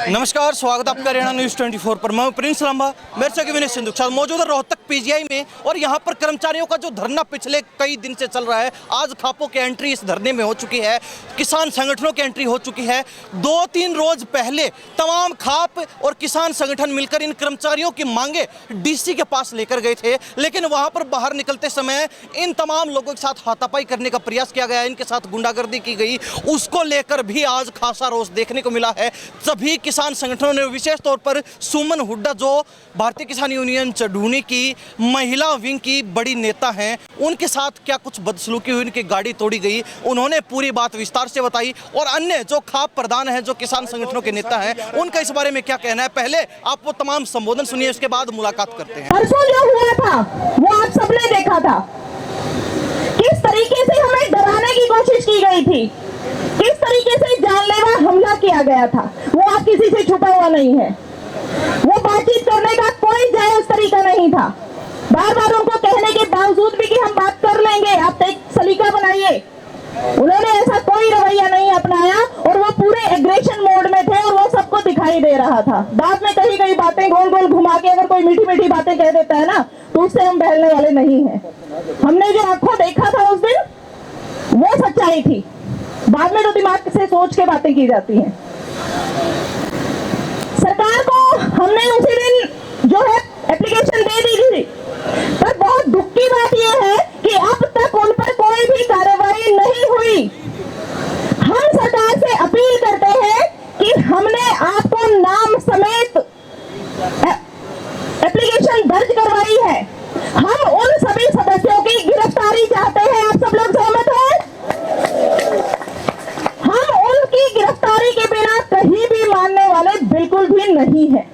नमस्कार, स्वागत है आपका हरियाणा न्यूज़ 24 पर। मैं प्रिंस लांबा, मेरे से विनय सिंधु के साथ मौजूद है रोहतक पीजीआई में। और यहाँ पर कर्मचारियों का जो धरना पिछले कई दिन से चल रहा है, आज खापों की एंट्री इस धरने में हो चुकी है, किसान संगठनों की एंट्री हो चुकी है। 2-3 रोज पहले तमाम खाप और किसान संगठन मिलकर इन कर्मचारियों की मांगे डीसी के पास लेकर गए थे, लेकिन वहाँ पर बाहर निकलते समय इन तमाम लोगों के साथ हाथापाई करने का प्रयास किया गया, इनके साथ गुंडागर्दी की गई। उसको लेकर भी आज खासा रोष देखने को मिला है। सभी किसान संगठनों ने, विशेष तौर पर सुमन हुड्डा जो भारतीय किसान यूनियन चढ़ूनी की महिला विंग की बड़ी नेता हैं, उनके साथ क्या कुछ बदसलूकी हुई, उनकी गाड़ी तोड़ी गई, उन्होंने पूरी बात विस्तार से बताई। और अन्य जो खाप प्रधान हैं, जो किसान संगठनों के नेता हैं, उनका इस बारे में क्या कहना है, पहले आप वो तमाम संबोधन सुनिए, उसके बाद मुलाकात करते हैं। परसों जो हुआ था वो आप सबने देखा था, किस तरीके से हमें डराने की कोशिश की गई थी, किस तरीके से जानलेवा हमला किया गया था। वो आप किसी से छुपा हुआ नहीं है। वो बातचीत करने का कोई जायज तरीका नहीं था। बार बार उनको कहने के बावजूद भी कि हम बात कर लेंगे, आप एक सलीका बनाइए, उन्होंने ऐसा कोई रवैया नहीं अपनाया और वो पूरे एग्रेशन मोड में थे और वो सबको दिखाई दे रहा था। बाद में कही गई बातें गोल गोल घुमा के अगर कोई मीठी मीठी बातें कह देता है ना, तो उससे हम बहलने वाले नहीं हैं। हमने जो आंखों देखा था उस दिन, वो सच्चाई थी। बाद में तो दिमाग से सोच के बातें की जाती हैं। सरकार को हमने उसी दिन जो है एप्लीकेशन दे दी थी, पर बहुत दुख की बात यह है कि अब तक उन पर कोई भी कार्रवाई नहीं हुई। हम सरकार से अपील करते हैं कि हमने आपको नाम समेत एप्लीकेशन दर्ज करवाई है। हम उन सभी सदस्यों की गिरफ्तारी चाहते हैं। आप सब लोग सहमत हैं? हम उनकी गिरफ्तारी के बिना कहीं भी मानने वाले बिल्कुल भी नहीं है।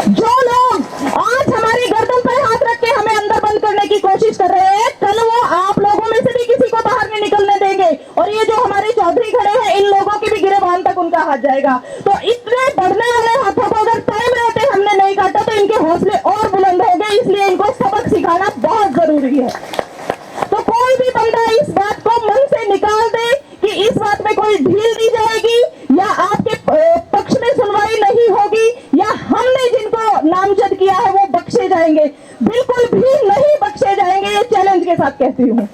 जो लोग आज हमारी गर्दन पर हाथ रख के हमें अंदर बंद करने की कोशिश कर रहे हैं, कल वो आप लोगों में से भी किसी को बाहर नहीं निकलने देंगे। और ये जो हमारे चौधरी खड़े हैं, इन लोगों की भी गिरेबान तक उनका हाथ जाएगा। तो इतने बढ़ने वाले हाथों को अगर टाइम रहते हमने नहीं काटा तो इनके हौसले और बुलंद हो गए। इसलिए इनको सबक सिखाना बहुत जरूरी है। तो कोई भी बंदा इस बात को मन से निकाल दे कि इस बात में कोई ढील दी जाएगी या आपके पक्ष में सुनवाई नहीं होगी या हमने जिनको नामजद किया है वो बख्शे जाएंगे, बिल्कुल भी नहीं बख्शे जाएंगे। ये चैलेंज के साथ कहती हूँ।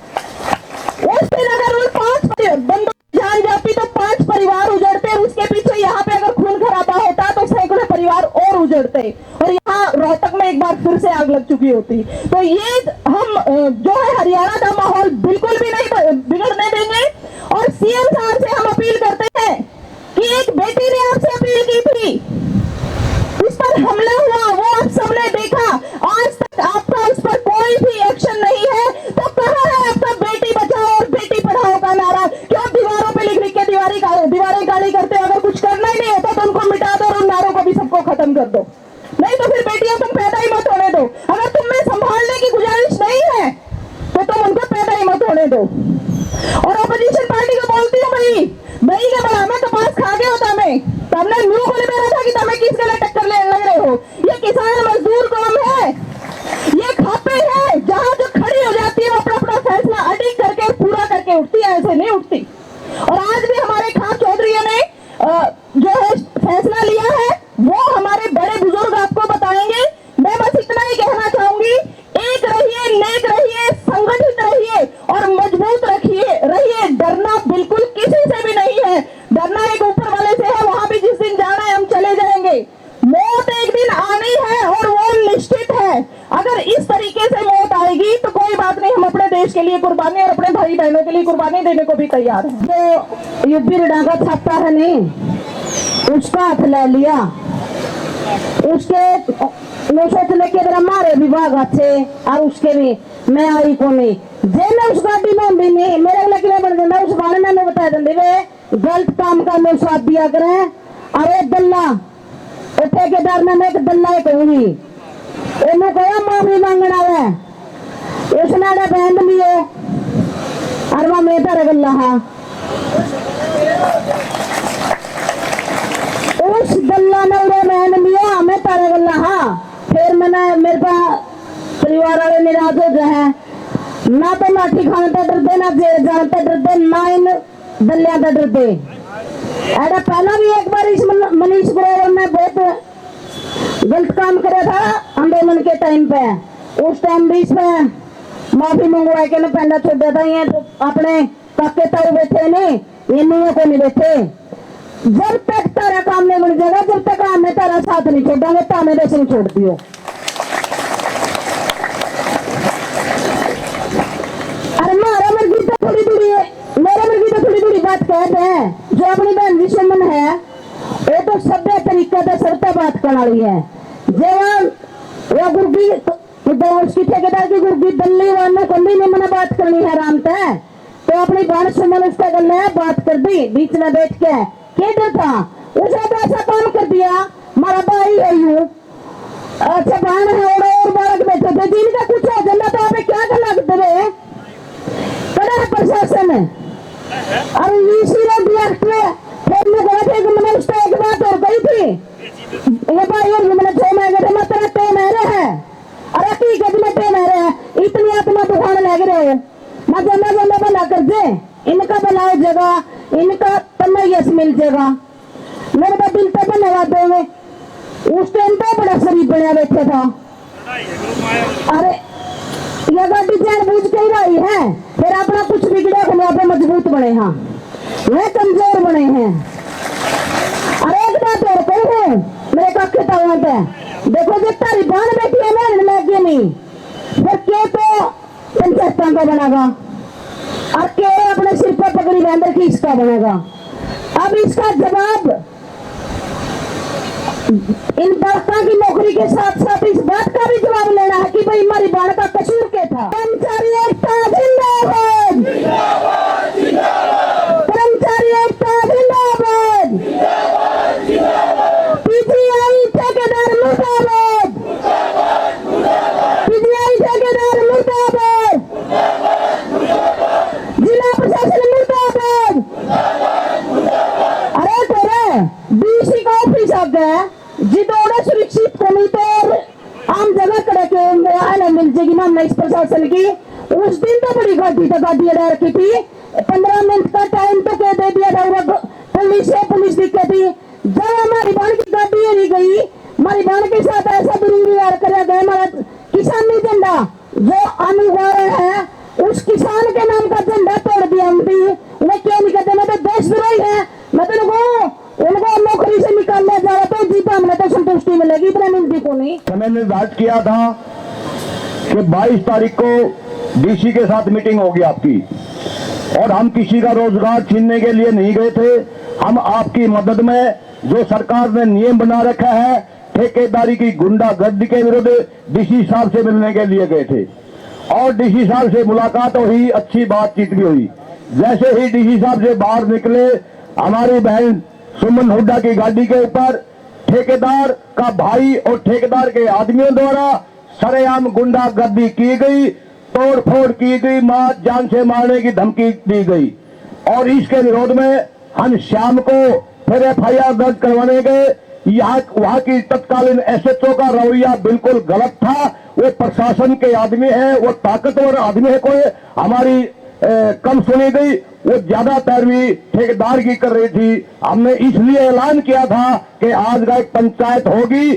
उस दिन अगर उन 5 बंदों की जान जाती तो 5 परिवार उजड़ते, उसके पीछे यहाँ पे अगर खून खराबा होता तो सैकड़ों परिवार और उजड़ते और यहाँ रोहतक में एक बार फिर से आग लग चुकी होती। तो ये हम जो है हरियाणा का माहौल बिल्कुल भी नहीं बिगड़ने देंगे। और सीएम साहब से हम अपील करते हैं कि एक बेटी ने आपसे अपील की थी, उस पर हमला हुआ, वो आप सबने देखा, आज तक आपका उस पर कोई भी एक्शन नहीं है। तो कहाँ है आपका बेटी बचाओ और बेटी पढ़ाओ का नारा? क्यों दीवारों पे लिख लिख के दीवारें गाली करते? अगर कुछ करना ही नहीं होता तो उनको मिटा दो और उन नारों को भी सबको खत्म कर दो। नहीं तो फिर बेटियां तुम पैदा ही मत होने दो। अगर तुम में संभालने की गुजारिश नहीं है तो तुम उनको पैदा ही मत होने दो। और ऑपोजिशन पार्टी को बोलती हूँ, भाई के बड़ा मैं कपास खा गया होता मैं, तो हमने मुंह खोले में रखा कि तुम्हें किस गले टक्कर ले लग रहे हो। ये किसान मजदूर कौम है, ये खापे है, जहाँ जो खड़ी हो जाती है वो अपना अपना फैसला अडिग करके पूरा करके उठती है, ऐसे नहीं उठती। और आज भी हमारे खाप चौधरियों ने जो है फैसला लिया है, वो हमारे बड़े बुजुर्ग आपको बताएंगे। मैं बस इतना ही कहना चाहूंगी, एक रहिए, नेक रहिए, संगठित रहिए और मजबूत रहिए। डरना बिल्कुल किसी से भी नहीं है। डरना एक ऊपर वाले से है, वहां भी जिस दिन जाना है हम चले जाएंगे। मौत एक दिन आनी है और वो निश्चित है। अगर इस तरीके से मौत आएगी तो कोई बात नहीं, हम अपने देश के लिए कुर्बानी और अपने भाई बहनों के लिए कुर्बानी देने को भी तैयार हैं। जो यूपी डाका छापता है नहीं, उसका हाथ ले लिया, उसके सोचने के हमारे विभाग अच्छे और उसके भी मैं आई को नहीं जे मैं उस गाड़ी में भी नहीं मेरे लगे में बन जाता। उस बारे में मैं बता देंगे वे गलत काम का लोग साथ दिया करें। अरे दल्ला ठेकेदार में मैं दल्ला ही कहूंगी, इन्होंने कहा माफी मांगना है, उसने बहन लिए और वह मेरा रगल्ला उस दल्ला ने उड़े बहन लिया हमें तारे गल्ला। फिर मैंने मेरे पास परिवार वाले निराश हो गए हैं, ना तो लाठी खाने का डरते, ना जेल जाने का डरते, ना इन दलिया का डरते। ऐसा पहला भी एक बार इस मनीष ग्रोवर ने बहुत गलत काम करा था आंदोलन के टाइम पे। उस टाइम भी इसमें माफी मंगवा के पहला छोड़ा था। ये तो अपने काके ताऊ बैठे नहीं, इन्हीं को नहीं बैठे। जब तक तारा काम नहीं बन जाएगा, जब तक हमें तारा साथ नहीं छोड़ेंगे, ताने देश नहीं छोड़ दियो। अरे मारा मर्जी तो थोड़ी दूरी है, मेरा मर्जी तो थोड़ी दूरी बात कहते हैं। जो अपनी बहन विश्वमन है वो तो सभ्य तरीका से सरता बात करने वाली है। जब वो गुर्गी उसकी ठेकेदार की गुर्गी दल्ली वालों को नहीं मना बात करनी है राम तय, तो अपनी बहन सुमन उसका गले बात कर दी बीच में बैठ के। क्या था उसने तो ऐसा काम कर दिया, हमारा भाई है यूं अच्छा बहन है और बालक बैठे थे, जिनका कुछ हो जाना तो आप क्या कर लगते रहे कड़ा है प्रशासन। और इसीलिए मैंने उस एक बात और कही थी, ये भाई और मैंने 6 महीने थे मैं तेरा 3 महीने है। अरे हकीकत में 3 महीने है, इतनी आत्मा दुखाने लग रहे हो। मैं जमा जमा भला कर दे, इनका भला हो जाएगा, इनका तन्ना यश मिल जाएगा, मेरे तो दिल पे धन्यवाद दोगे। उस टाइम तो बड़ा शरीफ बना बैठे था। अरे ये गाड़ी जानबूझ के ही रही है, फिर अपना कुछ बिगड़े हम यहाँ पे मजबूत बने हैं, वे कमजोर बने हैं। अरे एक बात और कहूँ मेरे काके ताऊ पे, देखो जो तारी बहन बैठी है ना लगे नहीं, फिर के तो पंचायत का बनेगा और के अपने सिर पर पकड़ी बांध की इसका बनेगा। अब इसका जवाब इन बड़का की नौकरी के साथ साथ इस बात का भी जवाब लेना है कि भाई हमारी बाढ़ का कसूर क्या था। कर्मचारी एकता जिंदाबाद, कर्मचारी एकता जिंदाबाद, पीजीआई ठेकेदार मुर्दाबाद, पीजीआई ठेकेदार मुर्दाबाद, जिला प्रशासन मुर्दाबाद। अरे तेरे डीसी का ऑफिस आ गया जितोड़ा सुरक्षित कमिटी और आम जगह कड़े के मिल जाएगी ना इस प्रशासन की। उस दिन तो बड़ी गाड़ी था, गाड़ी अड़ा रखी थी, 15 मिनट का टाइम तो कह दे दिया था, पुलिस दिक्कत थी। जब हमारी बहन की गाड़ी हरी गई, हमारी बहन के साथ ऐसा दुर्व्यवहार कराया गया। हमारा किसानी झंडा जो अनुगार है उस किसान के नाम का झंडा तोड़ दिया। उन्हें क्या नहीं कहते, मैं तो देशद्रोही है, मैं तो उनको नौकरी से निकालने जा रहा था, जीता हमने तो संतुष्टि मिलेगी, इतना मिलती को नहीं। समय निर्धारित किया था कि 22 तारीख को डीसी के साथ मीटिंग होगी आपकी, और हम किसी का रोजगार छीनने के लिए नहीं गए थे। हम आपकी मदद में जो सरकार ने नियम बना रखा है ठेकेदारी की गुंडागर्दी के विरुद्ध डीसी साहब से मिलने के लिए गए थे, और डीसी साहब से मुलाकात हुई, अच्छी बातचीत भी हुई। जैसे ही डीसी साहब से बाहर निकले, हमारी बहन सुमन हुड्डा की गाड़ी के ऊपर ठेकेदार का भाई और ठेकेदार के आदमियों द्वारा सरेआम गुंडागर्दी की गई, तोड़फोड़ की गई, जान से मारने की धमकी दी गई। और इसके विरोध में हम शाम को फिर एफआईआर दर्ज करवाने गए। वहां की तत्कालीन एसएचओ का रवैया बिल्कुल गलत था। वो प्रशासन के आदमी है, वो ताकतवर आदमी है, कोई हमारी कम सुनी गई, वो ज्यादा पैरवी ठेकेदार की कर रही थी। हमने इसलिए ऐलान किया था कि आज का एक पंचायत होगी,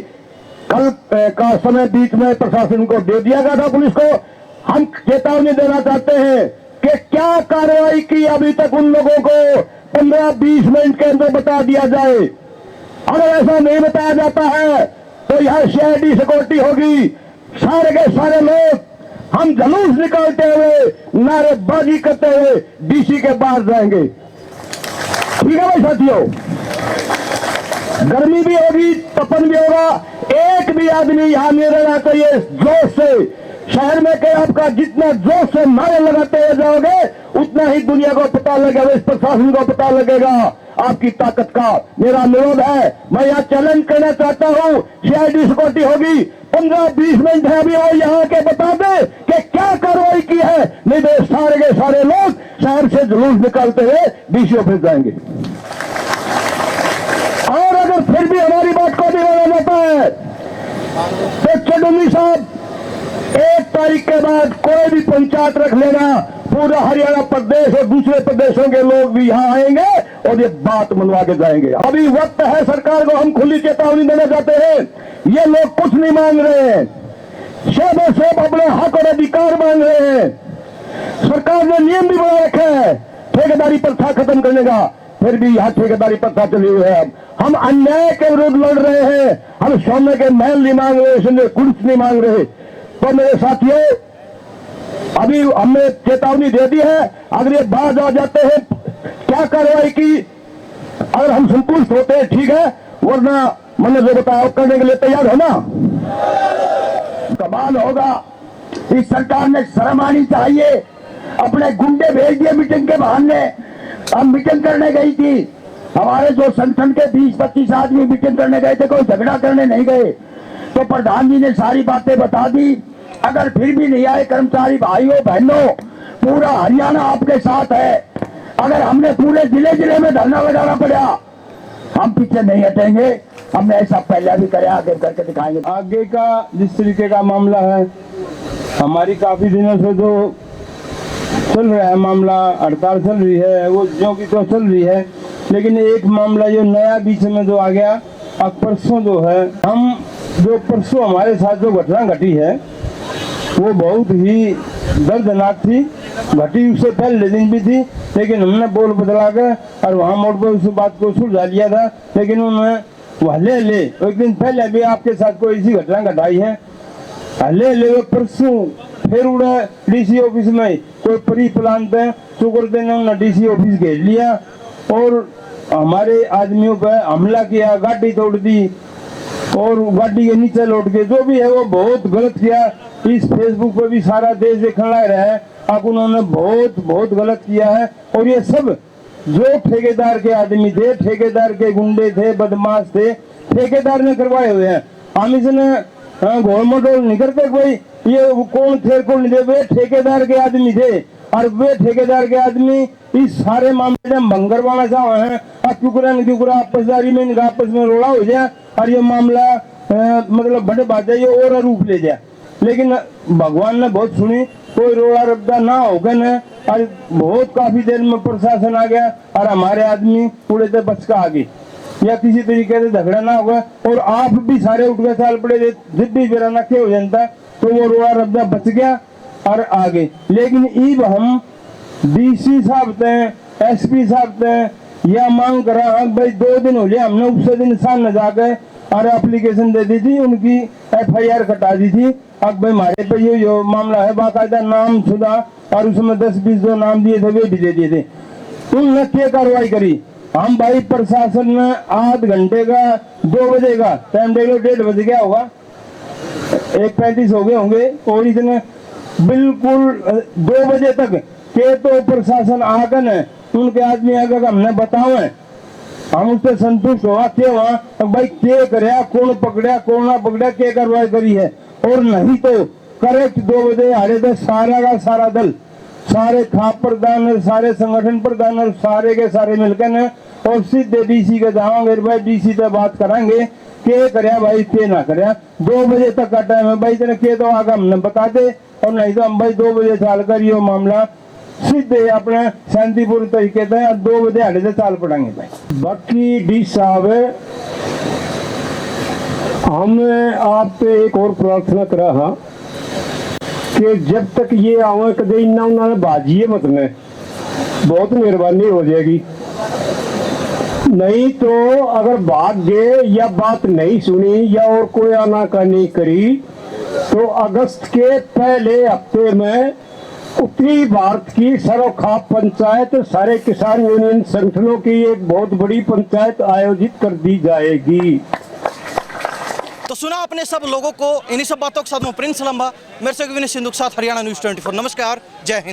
कल का समय बीच में प्रशासन को दे दिया गया था, पुलिस को। हम चेतावनी देना चाहते हैं कि क्या कार्रवाई की अभी तक उन लोगों को 15-20 मिनट के अंदर बता दिया जाए। अगर ऐसा नहीं बताया जाता है तो यह सीआईडी सिक्योरिटी होगी। सारे के सारे लोग हम जुलूस निकालते हुए, नारेबाजी करते हुए डीसी के बाहर जाएंगे। ठीक है भाई साथियों, गर्मी भी होगी, तपन भी होगा, एक भी आदमी यहां नहीं रहना चाहिए। जोश से शहर में के आपका जितना जोश से नारे लगाते हुए जाओगे, उतना ही दुनिया को पता लगेगा, इस प्रशासन को पता लगेगा आपकी ताकत का। मेरा अनुरोध है, मैं यहाँ चैलेंज करना चाहता हूँ, सीआईडी सिक्योरिटी होगी, 15-20 मिनट है अभी, और यहाँ के बता दे कि क्या कार्रवाई की है, नहीं तो सारे के सारे लोग शहर से जुलूस निकालते हुए डीसी ऑफिस जाएंगे। और अगर फिर भी हमारी बात को नहीं माना जाता है तो चौधरी साहब 1 तारीख के बाद कोई भी पंचायत रख लेना, पूरा हरियाणा प्रदेश और दूसरे प्रदेशों के लोग भी यहाँ आएंगे और ये बात मनवा के जाएंगे। अभी वक्त है, सरकार को हम खुली चेतावनी देना चाहते हैं। ये लोग कुछ नहीं मांग रहे हैं, सिर्फ अपने हक और अधिकार मांग रहे हैं। सरकार ने नियम भी बना रखा है ठेकेदारी प्रथा खत्म करने का, फिर भी यहाँ ठेकेदारी प्रथा चली हुई है। हम अन्याय के विरुद्ध लड़ रहे हैं, हम सोने के महल नहीं मांग रहे, कुर्स नहीं मांग रहे। तो मेरे साथियों, अभी हमने चेतावनी दे दी है, अगर ये बाहर आ जाते हैं क्या कार्रवाई की, अगर हम संतुष्ट होते हैं ठीक है, वरना मैंने जो बताया करने के लिए तैयार है ना। कमाल होगा, इस सरकार ने शर्म आनी चाहिए। अपने गुंडे भेज दिए मीटिंग के बहाने। हम मीटिंग करने गई थी, हमारे जो संगठन के 20-25 आदमी मीटिंग करने गए थे, कोई झगड़ा करने नहीं गए। तो प्रधान जी ने सारी बातें बता दी। अगर फिर भी नहीं आए कर्मचारी भाइयों बहनों, पूरा हरियाणा आपके साथ है। अगर हमने पूरे जिले जिले में धरना लगाना पड़ा, हम पीछे नहीं हटेंगे। हमने ऐसा पहले भी कराया, आगे करके दिखाएंगे। आगे का जिस तरीके का मामला है, हमारी काफी दिनों से जो चल रहा है मामला, हड़ताल चल रही है, वो जो की तो चल रही है, लेकिन एक मामला जो नया बीच में जो आ गया, अब परसों जो है, हम जो परसों हमारे साथ जो घटना घटी है वो बहुत ही दर्दनाक थी। घटी उससे पहले दिन भी थी, लेकिन हमने बोल बदला कर और वहाँ मोड़ पर उस बात को सुलझा लिया था। लेकिन उन्होंने हले एक दिन पहले भी आपके साथ कोई ऐसी घटना घटाई है, हले परसों फिर उड़े डीसी ऑफिस में कोई प्री प्लान पे शुक्र दिन उन्होंने डीसी ऑफिस घेर लिया और हमारे आदमियों पर हमला किया, गाड़ी तोड़ दी और गाड़ी के नीचे लौट के, जो भी है वो बहुत गलत किया। इस फेसबुक पर भी सारा देश देखने लग रहा है, अब उन्होंने बहुत गलत किया है। और ये सब जो ठेकेदार के आदमी थे, ठेकेदार के गुंडे थे, बदमाश थे, ठेकेदार ने करवाए हुए हैं। हम इसने घोल मटोल नहीं करते कोई, ये कौन थे कौन नहीं थे, वे ठेकेदार के आदमी थे और वे ठेकेदार के आदमी इस सारे मामले में भंग करवाना चाहे हैं। क्योंकि आपसदारी में इनका आपस में रोड़ा हो जाए और ये मामला मतलब बड़े बात है, ये और रूप ले जाए। लेकिन भगवान ने बहुत सुनी, कोई रोड़ा रब्दा ना होकर न, और बहुत काफी देर में प्रशासन आ गया और हमारे आदमी पूरे से बच का आ गए, या किसी तरीके से झगड़ा ना होगा। और आप भी सारे उठ गए साल पड़े, जिद भी बेरा नखे हो जाता तो वो रोड़ा रब्दा बच गया और आ गए। लेकिन ईब हम डीसी साहब थे, एसपी साहब थे, या मांग करा भाई 2 दिन हो गया, हमने उस दिन सान न जाकर और एप्लीकेशन दे दी थी, उनकी FIR कटा दी थी। अब भाई हमारे पे ये जो मामला है बाकायदा नाम शुदा और उसमें 10-20 जो नाम दिए थे वे भी दे दिए थे। तुमने क्या कार्रवाई करी? हम भाई प्रशासन ने आध घंटे का 2 बजे का टाइम देख लो, 1:30 बज गया होगा, 1:35 हो गए होंगे और इतने बिल्कुल 2 बजे तक के तो प्रशासन आकर न उनके आदमी आकर हमने बताओ है, हम उससे संतुष्ट हुआ के वहाँ भाई क्या कराया, कौन पकड़ा कौन ना पकड़ा, क्या कार्रवाई करी है। और नहीं तो करेक्ट 2 बजे आड़े थे सारा का सारा दल, सारे खाप प्रधान, सारे संगठन प्रधान और सारे के सारे मिलकर न और सीधे डीसी के जाओगे भाई, डीसी से बात कराएंगे के कराया भाई के ना कराया। 2 बजे तक का टाइम है भाई, तेरे के तो आगे हमने बता दे, और नहीं तो हम भाई 2 बजे चाल कर ये मामला सीधे अपने शांतिपूर्ण तरीके से 2 बजे आड़े से चाल पड़ेंगे भाई। बाकी डी साहब, हमने आप पे एक और प्रार्थना करा हा कि जब तक ये आवे कदे इन्ना उन्होंने बाजिए मत में, बहुत मेहरबानी हो जाएगी। नहीं तो अगर भाग गए या बात नहीं सुनी या और कोई आनाकानी करी तो अगस्त के पहले हफ्ते में उत्तरी भारत की सर्वखाप पंचायत, सारे किसान यूनियन संगठनों की एक बहुत बड़ी पंचायत आयोजित कर दी जाएगी। तो सुना अपने सब लोगों को, इन्हीं सब बातों के साथ मैं प्रिंस लंबा, मेरे से विनय सिंधु के साथ हरियाणा न्यूज़ 24। नमस्कार, जय हिंद।